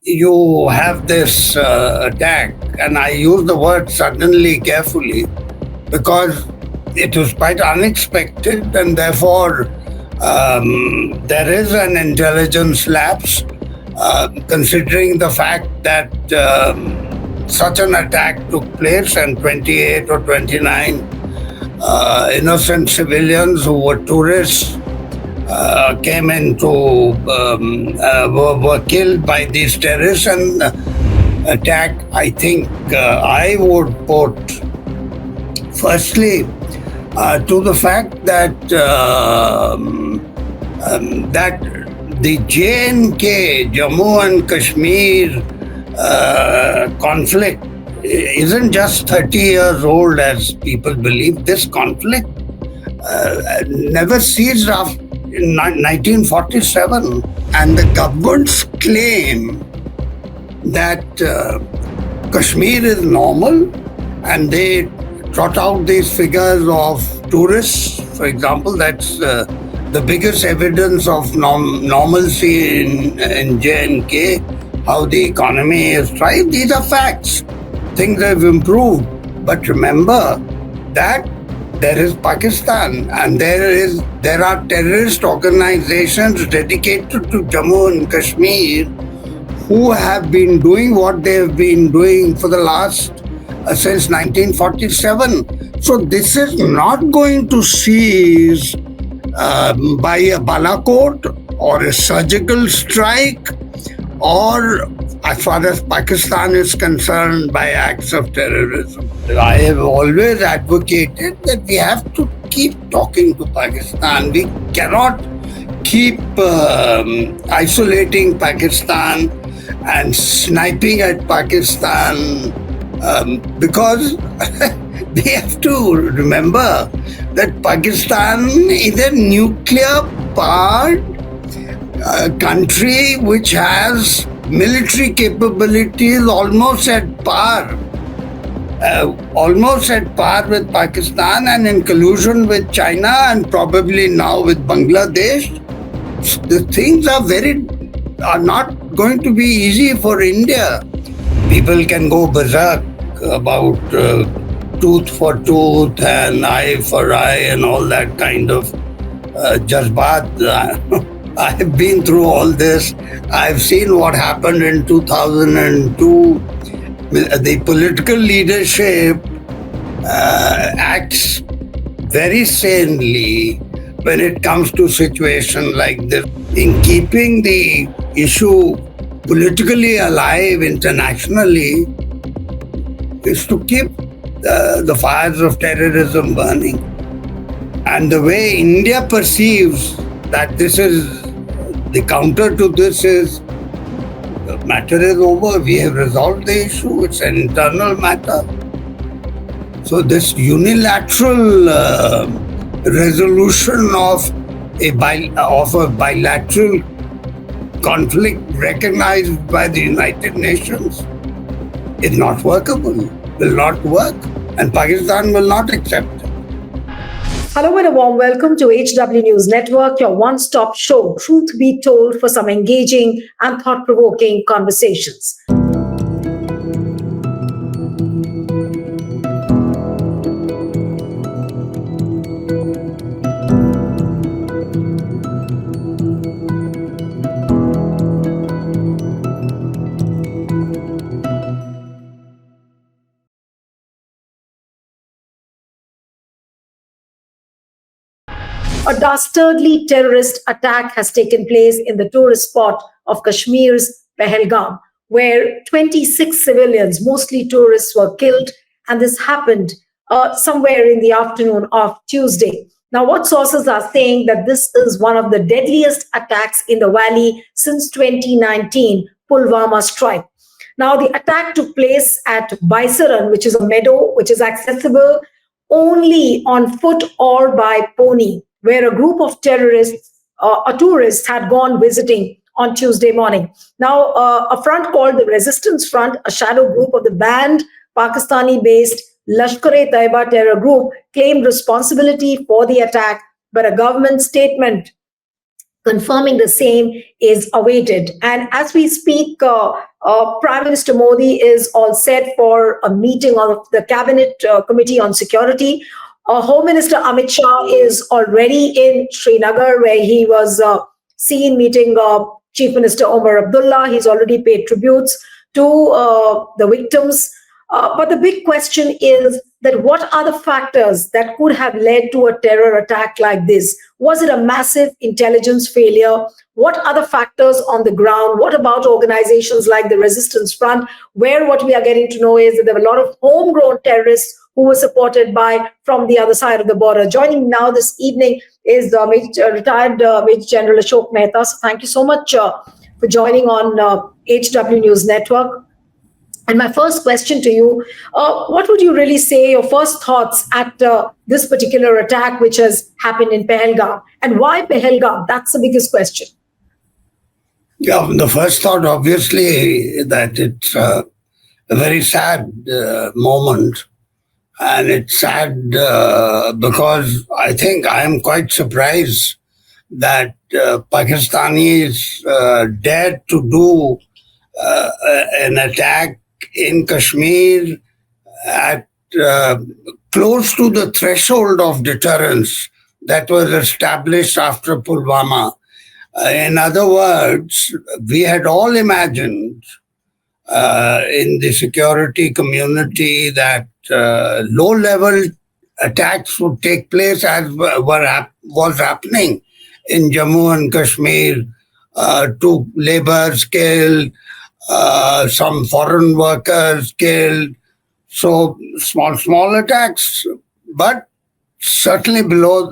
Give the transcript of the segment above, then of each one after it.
you have this attack, and I use the word suddenly carefully because it was quite unexpected, and therefore there is an intelligence lapse, considering the fact that such an attack took place and 28 or 29 innocent civilians who were tourists came into were killed by these terrorists and attack. I think I would put firstly to the fact that that the J&K, Jammu and Kashmir conflict isn't just 30 years old as people believe. This conflict never ceased after in 1947, and the government's claim that Kashmir is normal, and they trot out these figures of tourists, for example, that's the biggest evidence of normalcy in J&K, how the economy is thrived. These are facts. Things have improved. But remember that there is Pakistan, and there are terrorist organizations dedicated to Jammu and Kashmir who have been doing what they have been doing for the last since 1947. So this is not going to cease by a balakot or a surgical strike, or as far as Pakistan is concerned, by acts of terrorism. I have always advocated that we have to keep talking to Pakistan. We cannot keep isolating Pakistan and sniping at Pakistan because we have to remember that Pakistan is a nuclear powered country which has military capabilities almost at par with Pakistan, and in collusion with China and probably now with Bangladesh. The things are not going to be easy for India. People can go berserk about tooth for tooth and eye for eye and all that kind of jazbat. I've been through all this. I've seen what happened in 2002. The political leadership acts very sanely when it comes to situation like this. In keeping the issue politically alive internationally is to keep the fires of terrorism burning. And the way India perceives that this is the counter to this is the matter is over. We have resolved the issue. It's an internal matter. So this unilateral resolution of a bilateral conflict recognized by the United Nations is not workable, will not work, and Pakistan will not accept it. Hello and a warm welcome to HW News Network, your one-stop show, truth be told, for some engaging and thought-provoking conversations. A dastardly terrorist attack has taken place in the tourist spot of Kashmir's Pahalgam, where 26 civilians, mostly tourists, were killed. And this happened somewhere in the afternoon of Tuesday. Now, what sources are saying that this is one of the deadliest attacks in the valley since 2019 Pulwama strike. Now, the attack took place at Baisaran, which is a meadow which is accessible only on foot or by pony, where a group of tourists had gone visiting on Tuesday morning. Now, a front called the Resistance Front, a shadow group of the banned Pakistani-based Lashkar-e-Taiba terror group, claimed responsibility for the attack, but a government statement confirming the same is awaited. And as we speak, Prime Minister Modi is all set for a meeting of the Cabinet Committee on Security. Home Minister Amit Shah is already in Srinagar, where he was seen meeting Chief Minister Omar Abdullah. He's already paid tributes to the victims. But the big question is that what are the factors that could have led to a terror attack like this? Was it a massive intelligence failure? What are the factors on the ground? What about organizations like the Resistance Front, where what we are getting to know is that there were a lot of homegrown terrorists who were supported by from the other side of the border? Joining me now this evening is the retired Major General Ashok Mehta. So thank you so much for joining on HW News Network. And my first question to you, what would you really say your first thoughts at this particular attack which has happened in Pahalgam? And why Pahalgam? That's the biggest question. Yeah, the first thought, obviously, that it's a very sad moment. And it's sad because I think I am quite surprised that Pakistanis dared to do an attack in Kashmir at close to the threshold of deterrence that was established after Pulwama. In other words, we had all imagined in the security community that low-level attacks would take place as was happening in Jammu and Kashmir. Two laborers killed, some foreign workers killed. So small attacks, but certainly below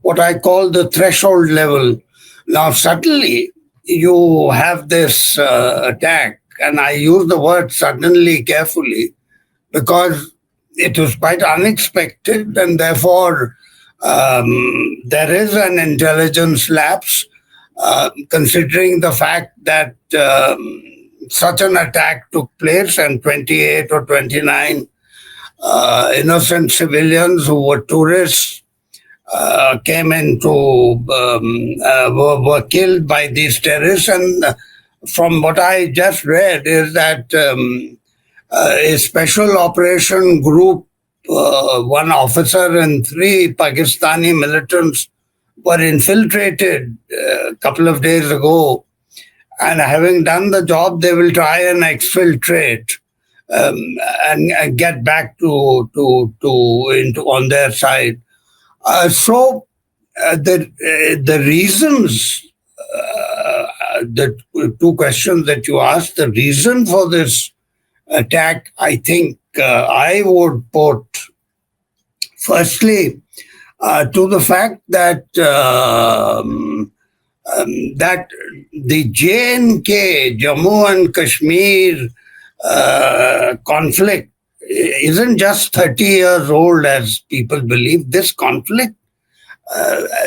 what I call the threshold level. Now, suddenly, you have this attack, and I use the word suddenly carefully because it was quite unexpected, and therefore there is an intelligence lapse, considering the fact that such an attack took place and 28 or 29 innocent civilians who were tourists came into, were killed by these terrorists. And from what I just read is that a special operation group, one officer and 3 Pakistani militants were infiltrated a couple of days ago. And having done the job, they will try and exfiltrate and get back to into on their side. So the reasons, the 2 questions that you asked, the reason for this attack, I think I would put firstly to the fact that that the J&K, Jammu and Kashmir conflict isn't just 30 years old as people believe. This conflict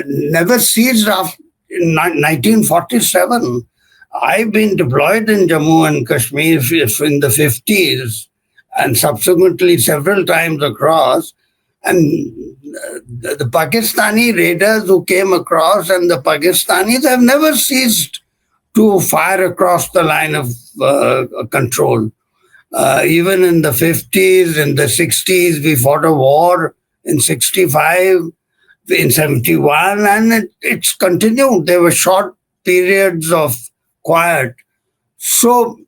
never ceased after 1947. I've been deployed in Jammu and Kashmir in the 50s and subsequently several times across. And the Pakistani raiders who came across and the Pakistanis have never ceased to fire across the line of control. Even in the 50s, in the 60s, we fought a war in 65, in 71, and it's continued. There were short periods of quiet. So,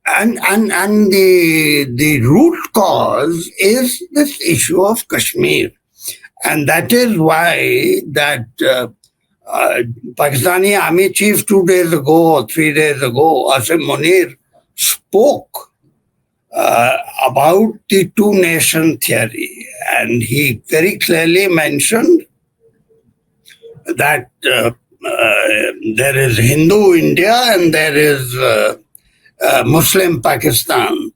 and the root cause is this issue of Kashmir. And that is why that Pakistani Army Chief 2 days ago or 3 days ago, Asim Munir, spoke about the 2-nation theory. And he very clearly mentioned that there is Hindu India and there is Muslim Pakistan.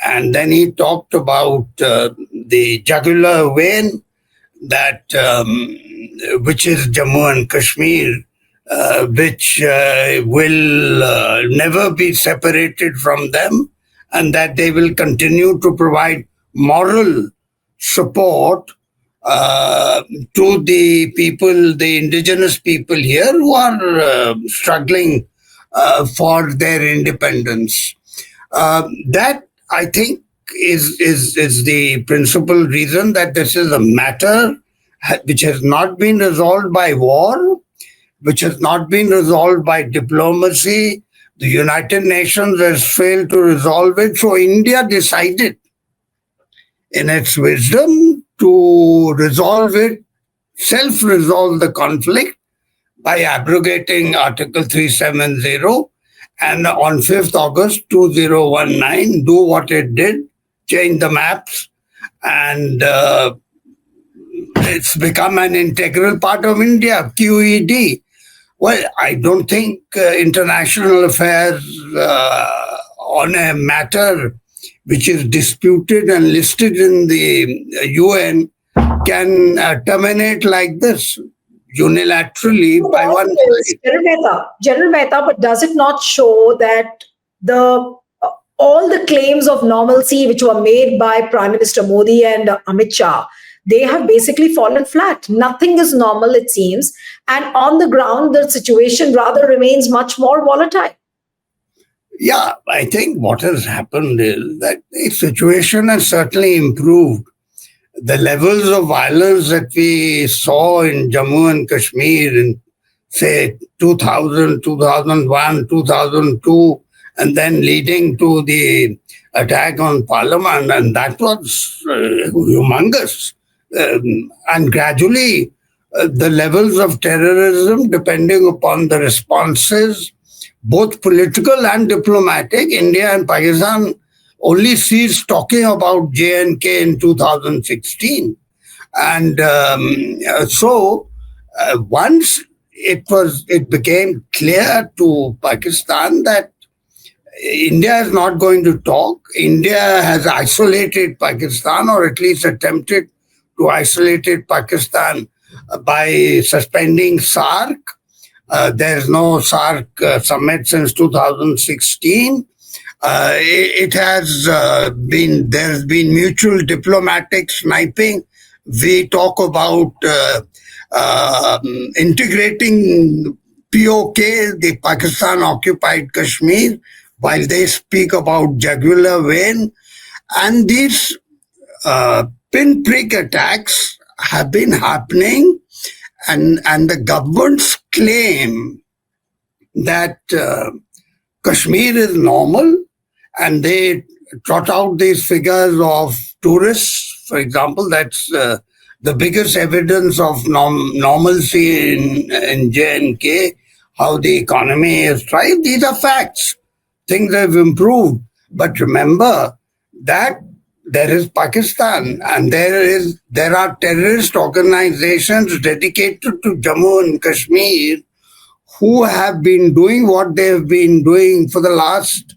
And then he talked about the jugular vein that which is Jammu and Kashmir, which will never be separated from them, and that they will continue to provide moral support uh, to the people, the indigenous people here who are struggling for their independence. That I think is the principal reason that this is a matter which has not been resolved by war, which has not been resolved by diplomacy. The United Nations has failed to resolve it. So India decided, in its wisdom, to resolve it, self resolve the conflict by abrogating Article 370 and on 5th August 2019 do what it did, change the maps, and it's become an integral part of India, QED. Well, I don't think international affairs on a matter which is disputed and listed in the UN can terminate like this unilaterally by one side. General Mehta, but does it not show that the all the claims of normalcy which were made by Prime Minister Modi and Amit Shah, they have basically fallen flat. Nothing is normal, it seems. And on the ground, the situation rather remains much more volatile. Yeah, I think what has happened is that the situation has certainly improved. The levels of violence that we saw in Jammu and Kashmir in, say, 2000, 2001, 2002, and then leading to the attack on Parliament, and that was humongous. And gradually, the levels of terrorism, depending upon the responses, both political and diplomatic, India and Pakistan only ceased talking about J&K in 2016. And so once it became clear to Pakistan that India is not going to talk, India has isolated Pakistan, or at least attempted to isolate Pakistan by suspending SARC. There's no SARC summit since 2016. It has there's been mutual diplomatic sniping. We talk about integrating POK, the Pakistan occupied Kashmir, while they speak about jugular vein. And these pinprick attacks have been happening, and the governments claim that Kashmir is normal, and they trot out these figures of tourists, for example. That's the biggest evidence of normalcy in J&K, how the economy has thrived. These are facts. Things have improved. But remember that there is Pakistan, and there are terrorist organizations dedicated to Jammu and Kashmir who have been doing what they have been doing for the last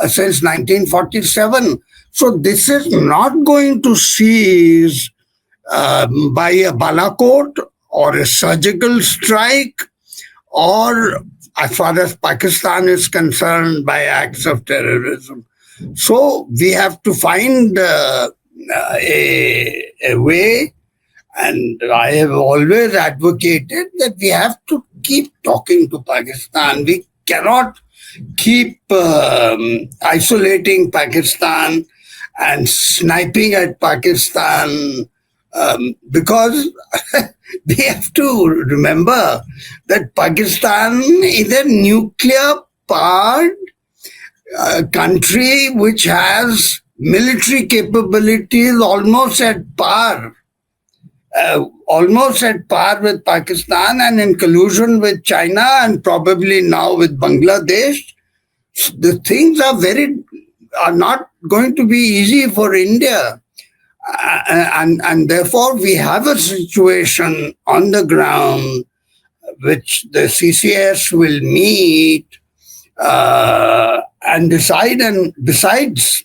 since 1947. So this is not going to cease by a balakot or a surgical strike, or as far as Pakistan is concerned, by acts of terrorism. So we have to find a way, and I have always advocated that we have to keep talking to Pakistan. We cannot keep isolating Pakistan and sniping at Pakistan, because we have to remember that Pakistan is a nuclear powered country which has military capabilities almost at par with Pakistan, and in collusion with China and probably now with Bangladesh. The things are not going to be easy for India. And therefore we have a situation on the ground which the CCS will meet and decide. And besides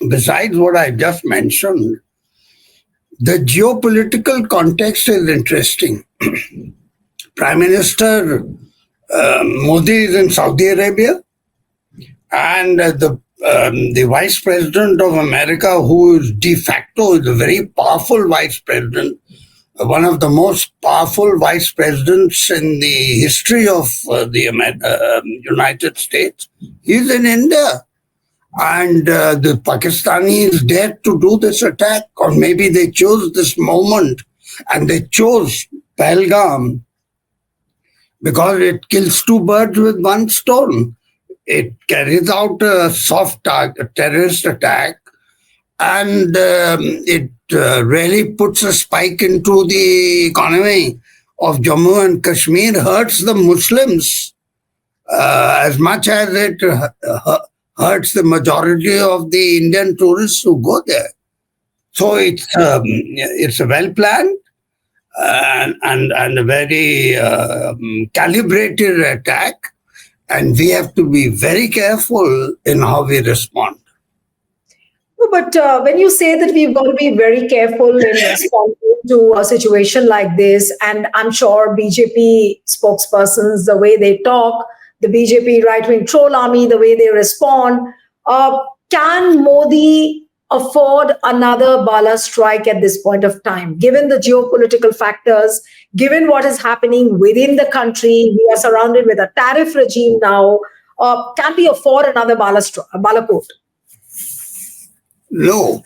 what I just mentioned, the geopolitical context is interesting. Prime Minister Modi is in Saudi Arabia, and the the vice president of America, who is de facto is a very powerful vice president, one of the most powerful vice presidents in the history of the United States. He's in India. And the Pakistanis dared to do this attack, or maybe they chose this moment and they chose Pahalgam because it kills two birds with one stone. It carries out a a terrorist attack, and it really puts a spike into the economy of Jammu and Kashmir, hurts the Muslims as much as it hurts the majority of the Indian tourists who go there. So it's a well planned and a very calibrated attack, and we have to be very careful in how we respond. No, but when you say that we've got to be very careful in responding to a situation like this, and I'm sure BJP spokespersons, the way they talk, the BJP right wing troll army, the way they respond, can Modi afford another Bala strike at this point of time? Given the geopolitical factors, given what is happening within the country, we are surrounded with a tariff regime now. Can we afford another Bala quote? No,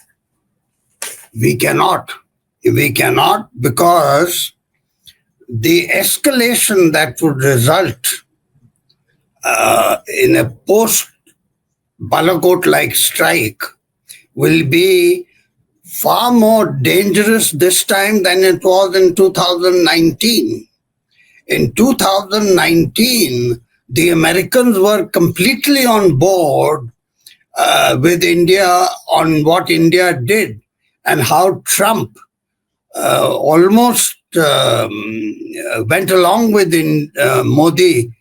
we cannot. We cannot, because the escalation that would result in a post Balakot like strike will be far more dangerous this time than it was in 2019. In 2019, the Americans were completely on board with India on what India did and how Trump almost went along with Modi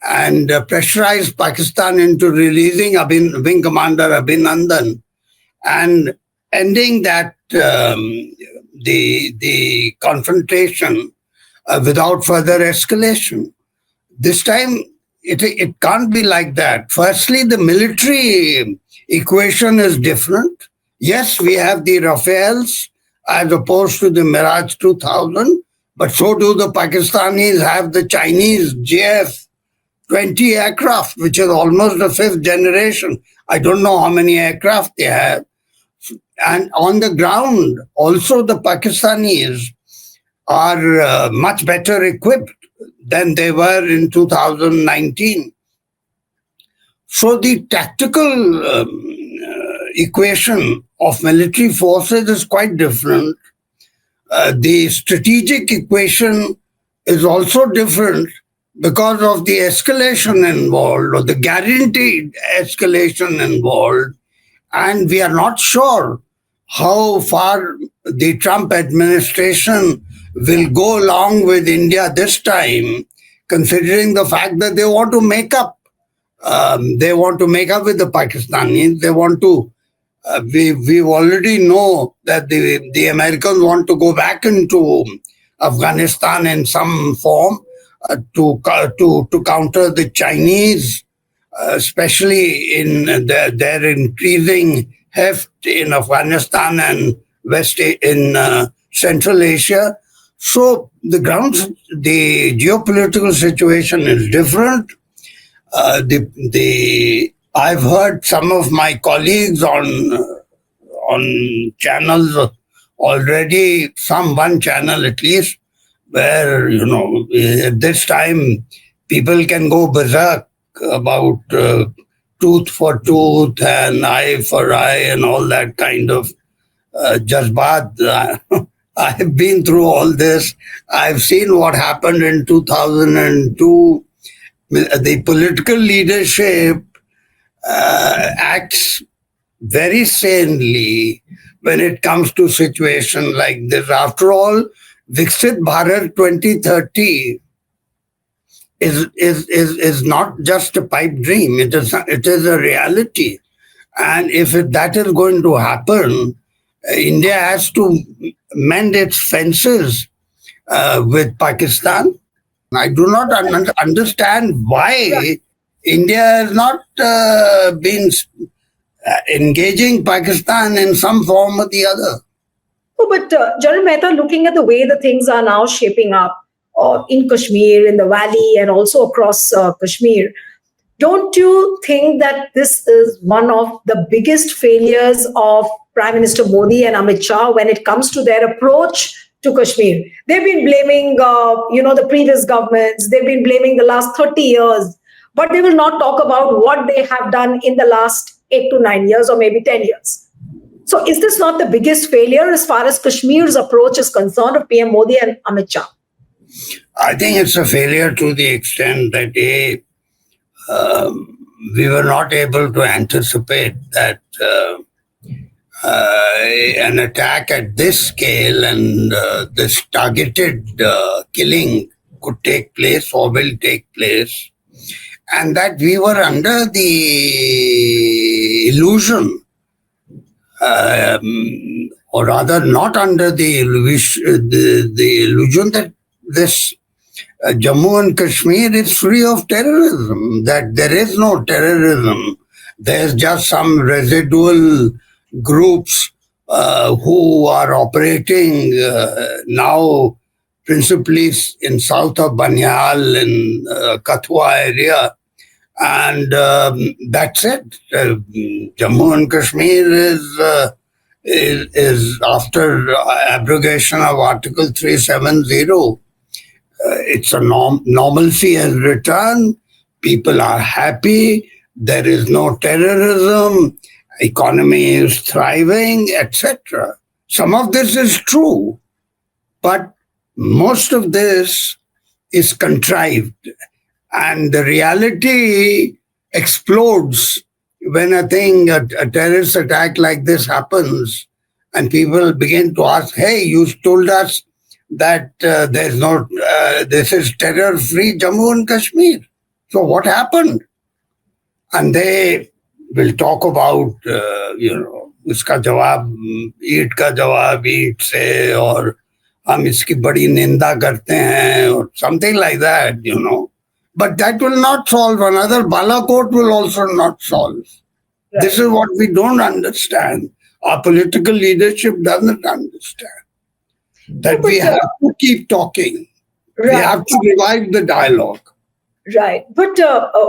and pressurized Pakistan into releasing Wing Commander Abhinandan and ending that the confrontation without further escalation. This time, it can't be like that. Firstly, the military equation is different. Yes, we have the Rafales as opposed to the Mirage 2000, but so do the Pakistanis have the Chinese JF 20 aircraft, which is almost the fifth generation. I don't know how many aircraft they have. And on the ground, also the Pakistanis are much better equipped than they were in 2019. So the tactical equation of military forces is quite different. The strategic equation is also different because of the escalation involved or the guaranteed escalation involved. And we are not sure how far the Trump administration will go along with India this time, considering the fact that they want to make up. They want to make up with the Pakistanis. They want to. We already know that the Americans want to go back into Afghanistan in some form to counter the Chinese, especially in their increasing heft in Afghanistan and in Central Asia. So the geopolitical situation is different. I've heard some of my colleagues on channels already, one channel at least, where at this time people can go berserk about tooth for tooth and eye for eye and all that kind of jazbat. I have been through all this. I've seen what happened in 2002. The political leadership acts very sanely when it comes to situation like this. After all, Viksit Bharat 2030 is not just a pipe dream. It is a reality. And if that is going to happen, India has to mend its fences with Pakistan. I do not understand why India has not been engaging Pakistan in some form or the other. Oh, but General Mehta, looking at the way the things are now shaping up in Kashmir, in the valley, and also across Kashmir, don't you think that this is one of the biggest failures of Prime Minister Modi and Amit Shah when it comes to their approach to Kashmir? They've been blaming, the previous governments. They've been blaming the last 30 years, but they will not talk about what they have done in the last 8 to 9 years or maybe 10 years. So, is this not the biggest failure as far as Kashmir's approach is concerned of PM Modi and Amit Shah? I think it's a failure to the extent that we were not able to anticipate that an attack at this scale and this targeted killing could take place or will take place, and that we were under the illusion, or rather not under the illusion that this Jammu and Kashmir is free of terrorism, that there is no terrorism. There's just some residual groups who are operating now principally in south of Banial in Kathua area. And that's it. Jammu and Kashmir is after abrogation of Article 370. It's a normalcy has returned. People are happy. There is no terrorism. Economy is thriving, etc. Some of this is true, but most of this is contrived. And the reality explodes when a terrorist attack like this happens, and people begin to ask, hey, you told us that this is terror-free Jammu and Kashmir. So what happened? And they will talk about, iska jawab, eat ka jawab, eat se, or hum iski badi ninda karte hain, or something like that, But that will not solve. Another Balakot will also not solve. Right. This is what we don't understand. Our political leadership doesn't understand. That we have to keep talking. Right. We have to revive the dialogue. Right. But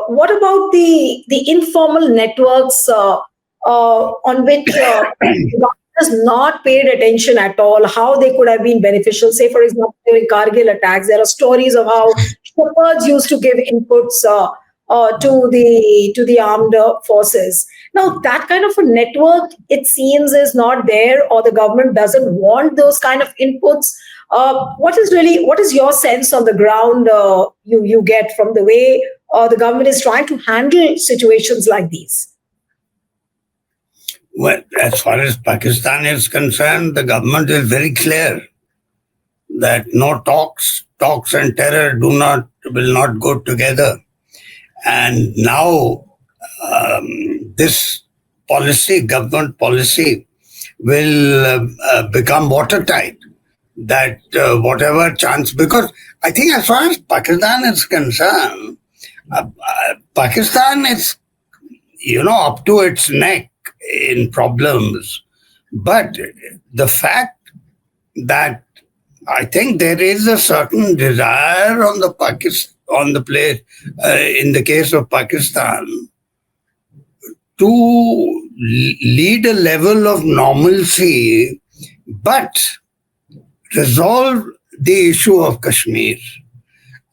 what about the informal networks on which the government has not paid attention at all, how they could have been beneficial? Say, for example, during Kargil attacks, there are stories of how shepherds used to give inputs to the armed forces. Now, that kind of a network, it seems, is not there, or the government doesn't want those kind of inputs. What is your sense on the ground you get from the way the government is trying to handle situations like these? Well, as far as Pakistan is concerned, the government is very clear that no talks and terror will not go together. And now this government policy, will become watertight. That whatever chance, because I think as far as Pakistan is concerned, Pakistan is, up to its neck in problems. But the fact that I think there is a certain desire in the case of Pakistan, to lead a level of normalcy, but resolve the issue of Kashmir.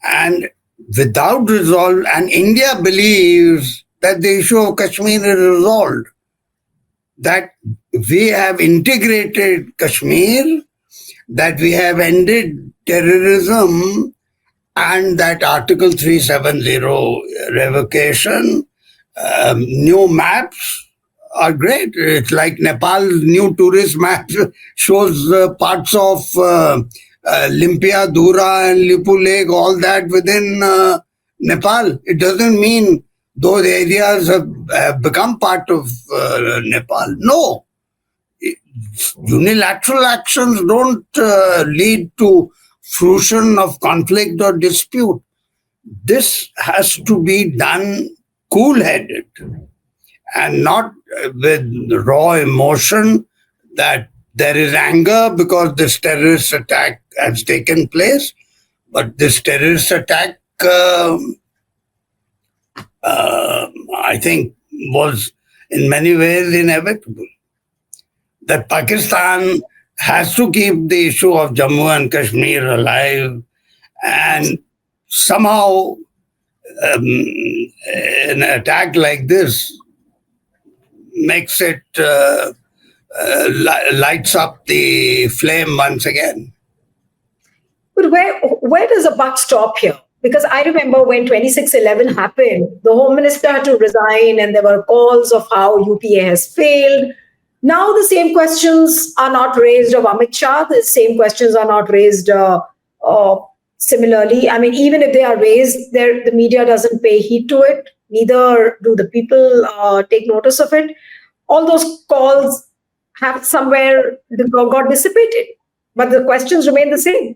And without resolve, and India believes that the issue of Kashmir is resolved, that we have integrated Kashmir, that we have ended terrorism, and that Article 370 revocation, new maps are great. It's like Nepal's new tourist map shows parts of Limpia, Dura, and Lipu Lake, all that within Nepal. It doesn't mean those areas have become part of Nepal. No. Unilateral actions don't lead to fruition of conflict or dispute. This has to be done cool-headed. and not with raw emotion that there is anger because this terrorist attack has taken place, but this terrorist attack, I think, was in many ways inevitable. That Pakistan has to keep the issue of Jammu and Kashmir alive, and somehow an attack like this makes it lights up the flame once again. But where does the buck stop here? Because I remember when 2611 happened, the Home Minister had to resign, and there were calls of how UPA has failed. Now the same questions are not raised of Amit Shah. The same questions are not raised similarly. I mean, even if they are raised, the media doesn't pay heed to it. Neither do the people take notice of it. All those calls have somewhere got dissipated, but the questions remain the same.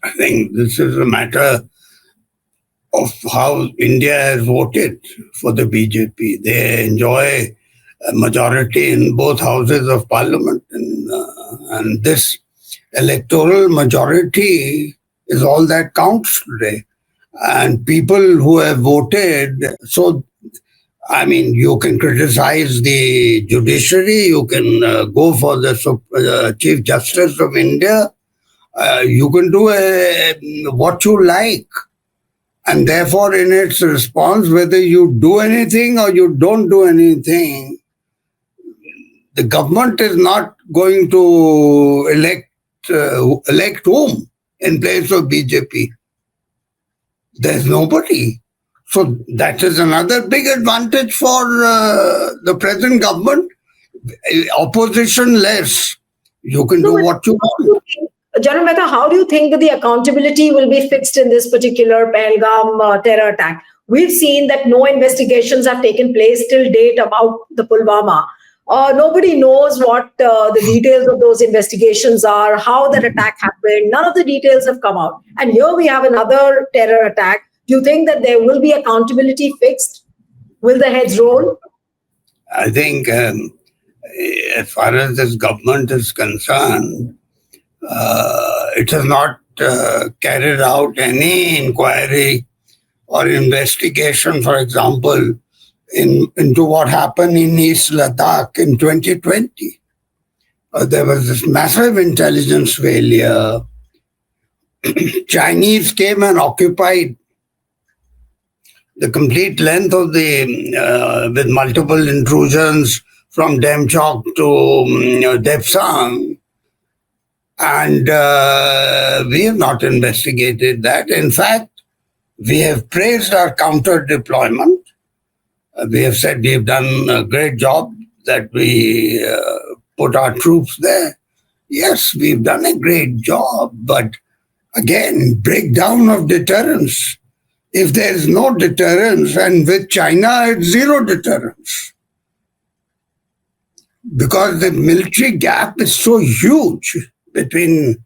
I think this is a matter of how India has voted for the BJP. They enjoy a majority in both houses of parliament, and this electoral majority is all that counts today. And people who have voted, so I mean, you can criticize the judiciary, you can go for the Chief Justice of India, you can do what you like. And therefore, in its response, whether you do anything or you don't do anything, the government is not going to elect whom in place of BJP. There's nobody. So that is another big advantage for the present government. Opposition less. You can do what you want. General Mehta, how do you think that the accountability will be fixed in this particular Pahalgam terror attack? We've seen that no investigations have taken place till date about the Pulwama. Nobody knows what the details of those investigations are, how that attack happened. None of the details have come out. And here we have another terror attack. Do you think that there will be accountability fixed? Will the heads roll? I think as far as this government is concerned, it has not carried out any inquiry or investigation, for example, into what happened in East Ladakh in 2020. There was this massive intelligence failure. Chinese came and occupied the complete length of with multiple intrusions from Demchok to Depsang. And we have not investigated that. In fact, we have praised our counter deployment. We have said we've done a great job that we put our troops there. Yes, we've done a great job, but again, breakdown of deterrence. If there is no deterrence, and with China, it's zero deterrence. Because the military gap is so huge between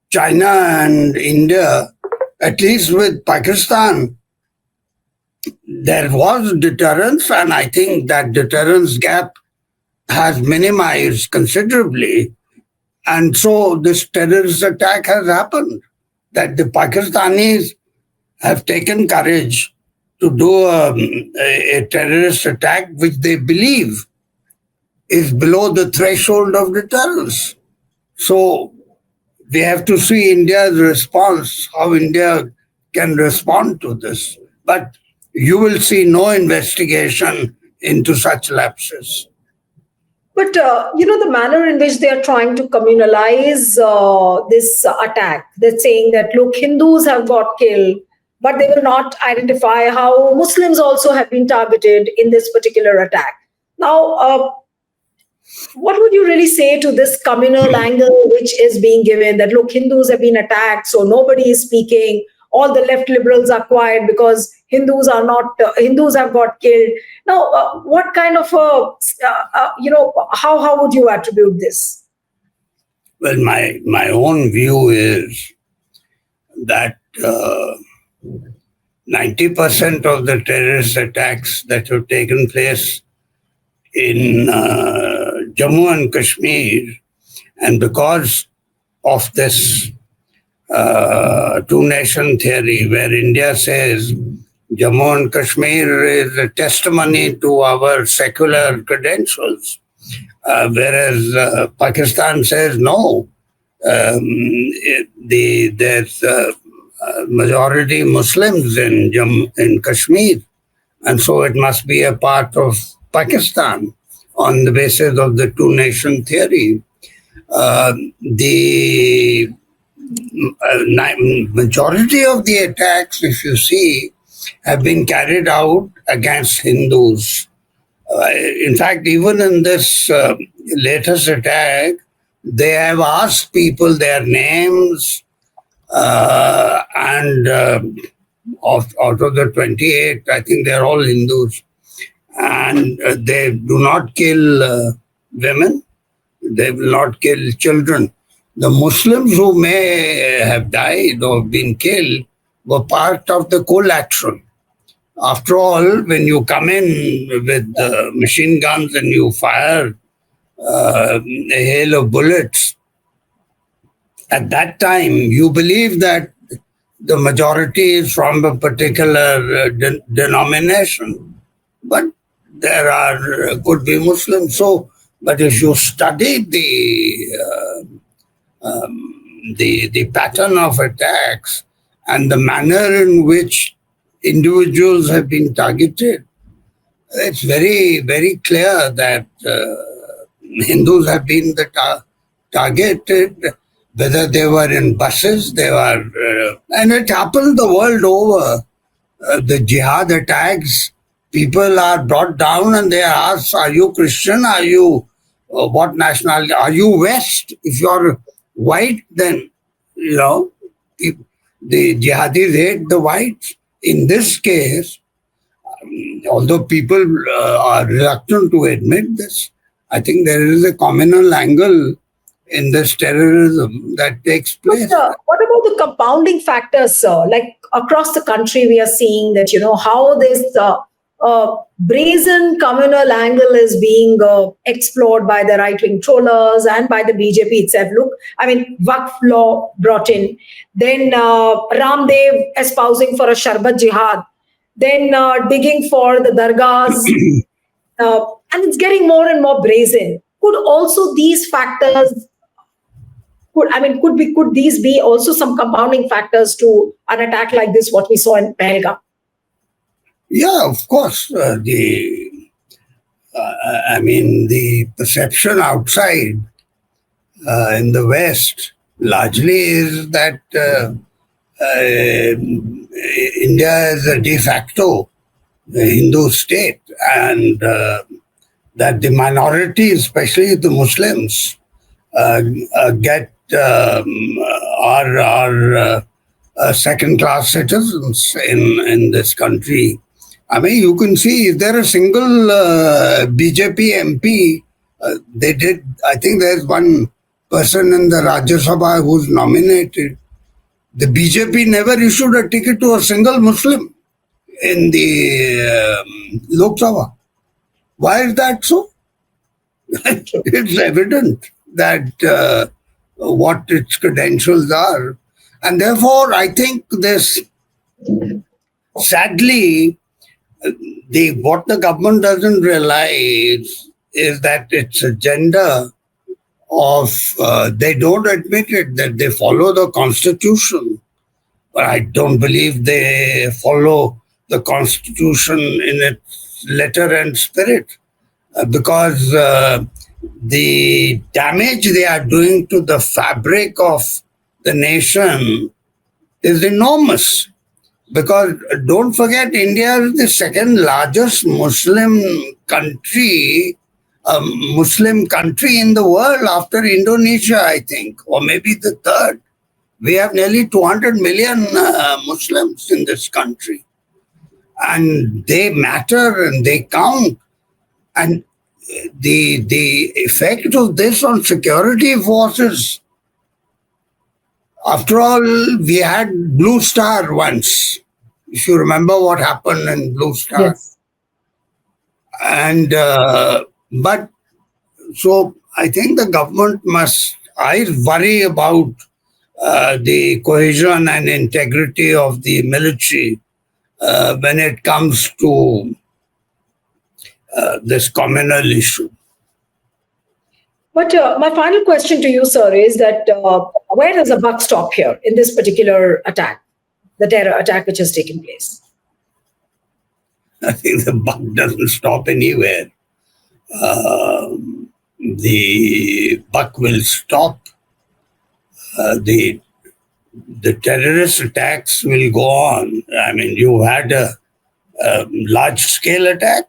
China and India, at least with Pakistan, there was deterrence, and I think that deterrence gap has minimized considerably. And so this terrorist attack has happened, that the Pakistanis have taken courage to do a terrorist attack which they believe is below the threshold of deterrence. So we have to see India's response, how India can respond to this. But you will see no investigation into such lapses. But, the manner in which they are trying to communalize this attack, they're saying that, look, Hindus have got killed, but they will not identify how Muslims also have been targeted in this particular attack. Now, what would you really say to this communal angle which is being given, that, look, Hindus have been attacked, so nobody is speaking, all the left liberals are quiet because Hindus have got killed. Now, what kind of how would you attribute this? Well, my own view is that 90% of the terrorist attacks that have taken place in Jammu and Kashmir, and because of this two nation theory, where India says Jammu and Kashmir is a testimony to our secular credentials, whereas Pakistan says no. There's majority Muslims in in Kashmir, and so it must be a part of Pakistan on the basis of the two nation theory. The majority of the attacks, if you see, have been carried out against Hindus. In fact, even in this latest attack, they have asked people their names, and out of the 28, I think they're all Hindus, and they do not kill women, they will not kill children. The Muslims who may have died or been killed were part of the collateral. After all, when you come in with machine guns and you fire a hail of bullets, at that time you believe that the majority is from a particular denomination, but there are could be Muslims. So, but if you study the pattern of attacks and the manner in which individuals have been targeted, it's very clear that Hindus have been targeted, whether they were in buses, they were, and it happened the world over. The jihad attacks, people are brought down and they are asked, "Are you Christian? Are you what nationality? Are you West? If you are white, then you know the jihadis hate the whites." In this case, although people are reluctant to admit this, I think there is a communal angle in this terrorism that takes place. But what about the compounding factors, sir? Like across the country, we are seeing that, how this brazen communal angle is being explored by the right wing trollers and by the BJP itself. Look, I mean, Waqf law brought in, then Ramdev espousing for a Sharbat jihad, then digging for the dargahs, and it's getting more and more brazen. Could also these factors could these be also some compounding factors to an attack like this, what we saw in Pahalgam? Yeah, of course. The perception outside in the West largely is that India is a de facto Hindu state, and that the minority, especially the Muslims, get are second-class citizens in this country. I mean, you can see, is there a single BJP MP? They did. I think there's one person in the Rajya Sabha who's nominated. The BJP never issued a ticket to a single Muslim in the Lok Sabha. Why is that so? It's evident that what its credentials are. And therefore, I think this, sadly, what the government doesn't realize is that its agenda of, they don't admit it, that they follow the constitution. But I don't believe they follow the constitution in its letter and spirit. Because the damage they are doing to the fabric of the nation is enormous. Because don't forget, India is the second largest Muslim country in the world after Indonesia, I think, or maybe the third. We have nearly 200 million Muslims in this country. And they matter and they count. And the effect of this on security forces, after all, we had Blue Star once. If you remember what happened in Blue Star. Yes. And But so I think the government must. I worry about the cohesion and integrity of the military when it comes to this communal issue. But my final question to you, sir, is that where does the buck stop here in this particular attack, the terror attack which has taken place? I think the buck doesn't stop anywhere. The buck will stop. The terrorist attacks will go on. I mean, you had a large scale attack.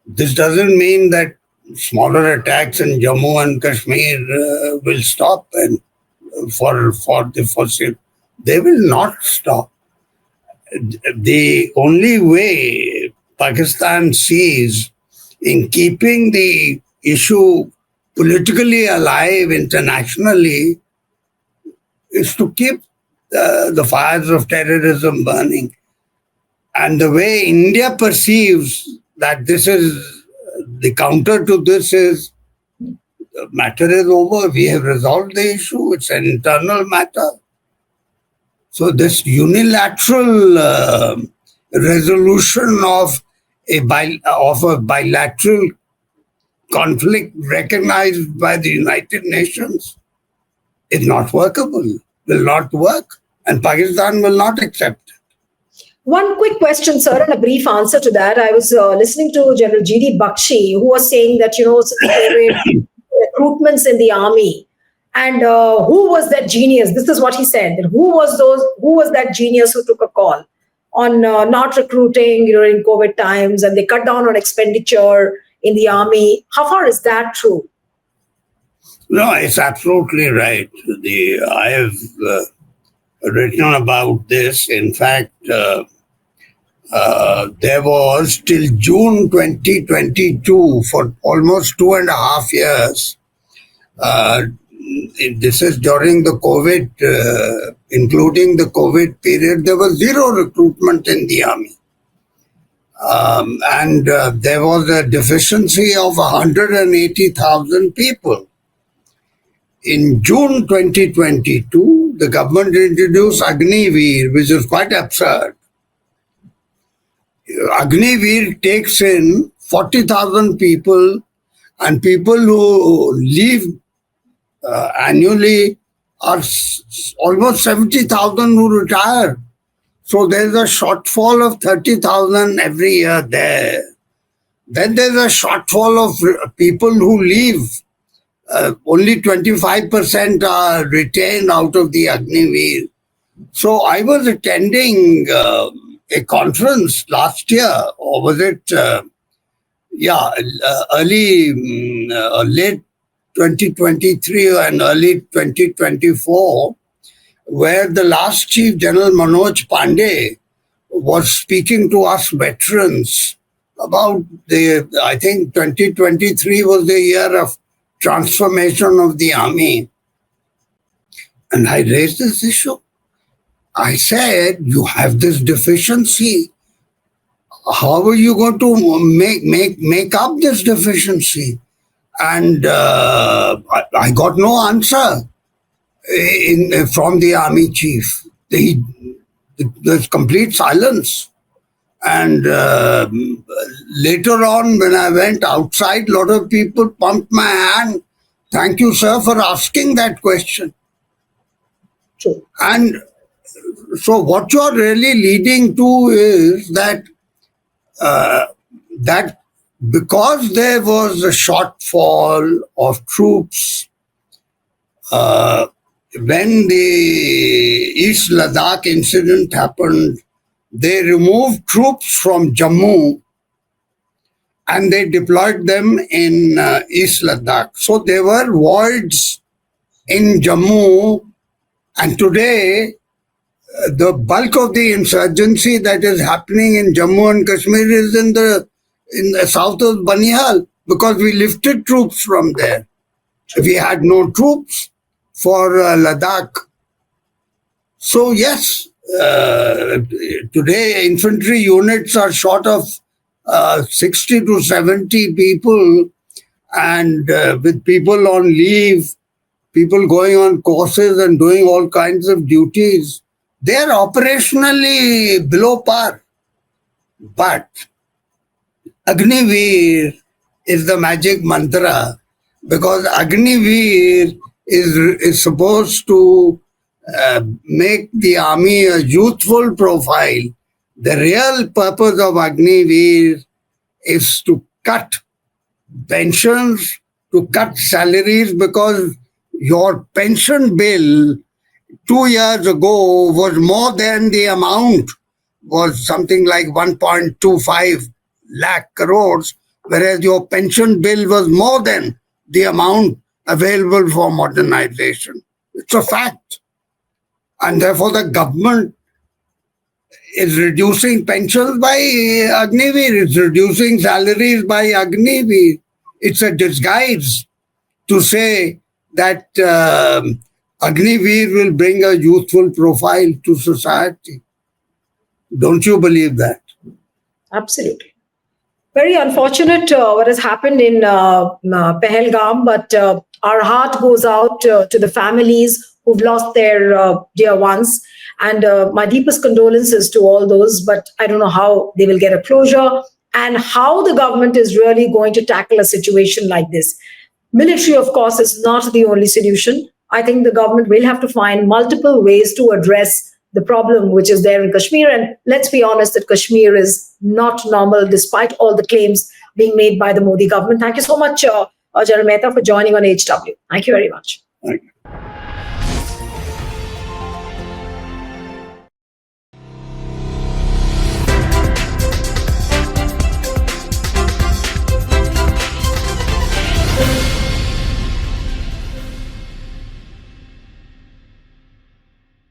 This doesn't mean that smaller attacks in Jammu and Kashmir will stop, and for the foreseeable, they will not stop. The only way Pakistan sees in keeping the issue politically alive internationally is to keep the fires of terrorism burning. And the way India perceives that this is the counter to this is the matter is over. We have resolved the issue. It's an internal matter. So this unilateral resolution of a bilateral conflict recognized by the United Nations is not workable, will not work, and Pakistan will not accept it. One quick question, sir, and a brief answer to that. I was listening to General G.D. Bakshi, who was saying that, since COVID recruitments in the army, and who was that genius? This is what he said. That who was that genius who took a call on not recruiting during COVID times, and they cut down on expenditure in the army? How far is that true? No, it's absolutely right. I have written about this. In fact, there was till June 2022, for almost 2.5 years. This is during the COVID, including the COVID period, there was zero recruitment in the army. And there was a deficiency of 180,000 people. In June 2022, the government introduced Agniveer, which is quite absurd. Agniveer takes in 40,000 people, and people who leave annually are almost 70,000 who retire. So there's a shortfall of 30,000 every year there. Then there's a shortfall of people who leave. Only 25% are retained out of the Agniveer. So I was attending a conference last year, or was it, late 2023 and early 2024, where the last Chief General Manoj Pandey was speaking to us veterans about I think 2023 was the year of transformation of the army. And I raised this issue. I said, you have this deficiency. How are you going to make up this deficiency? And I got no answer from the army chief. There's complete silence. And later on, when I went outside, a lot of people pumped my hand. Thank you, sir, for asking that question. True. And so what you're really leading to is that because there was a shortfall of troops when the East Ladakh incident happened, they removed troops from Jammu and they deployed them in East Ladakh. So there were voids in Jammu, and today the bulk of the insurgency that is happening in Jammu and Kashmir is in the south of Banial, because we lifted troops from there. We had no troops for Ladakh. So yes, today infantry units are short of 60 to 70 people and with people on leave, people going on courses and doing all kinds of duties, they are operationally below par. But Agniveer is the magic mantra, because Agniveer is supposed to make the army a youthful profile. The real purpose of Agniveer is to cut pensions, to cut salaries, because your pension bill 2 years ago was more than the amount, was something like 1.25 lakh crores, whereas your pension bill was more than the amount available for modernization. It's a fact. And therefore, the government is reducing pensions by Agniveer, it's reducing salaries by Agniveer. It's a disguise to say that Agniveer will bring a youthful profile to society. Don't you believe that? Absolutely. Very unfortunate what has happened in Pahalgam, but our heart goes out to the families who've lost their dear ones. And my deepest condolences to all those, but I don't know how they will get a closure and how the government is really going to tackle a situation like this. Military, of course, is not the only solution. I think the government will have to find multiple ways to address the problem which is there in Kashmir. And let's be honest that Kashmir is not normal despite all the claims being made by the Modi government. Thank you so much, General Mehta, for joining on HW. Thank you very much. Right.